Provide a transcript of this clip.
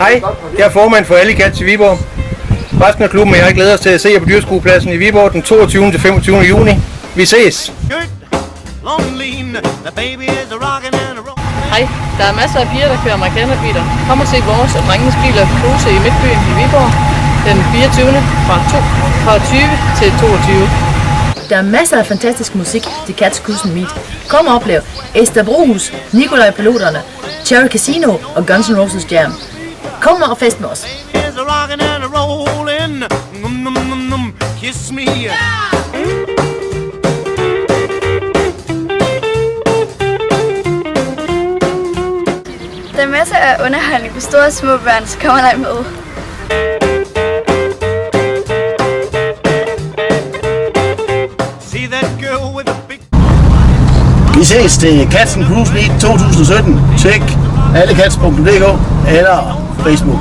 Hej, jeg er formand for Alley Cats i Viborg. Resten af klubben og jeg glæder os til at se jer på Dyrskuepladsen i Viborg den 22. til 25. juni. Vi ses! Hej, der er masser af piger, der kører amerikanerbiler. Kom og se vores og drengenes biler cruise i Midtbyen i Viborg den 24. fra 20 til 22. Der er masser af fantastisk musik til Cats Cruise Meet. Kom og oplev Esther Brohus, Nikolaj Piloterne, Cherry Casino og Guns N' Roses Jam. Kom og fest med os. Der er masser af underholdning for store og små børn, så kom og leg med. Vi ses til Cats Cruise Meet 2017. Tjek allecats.dk eller Facebook.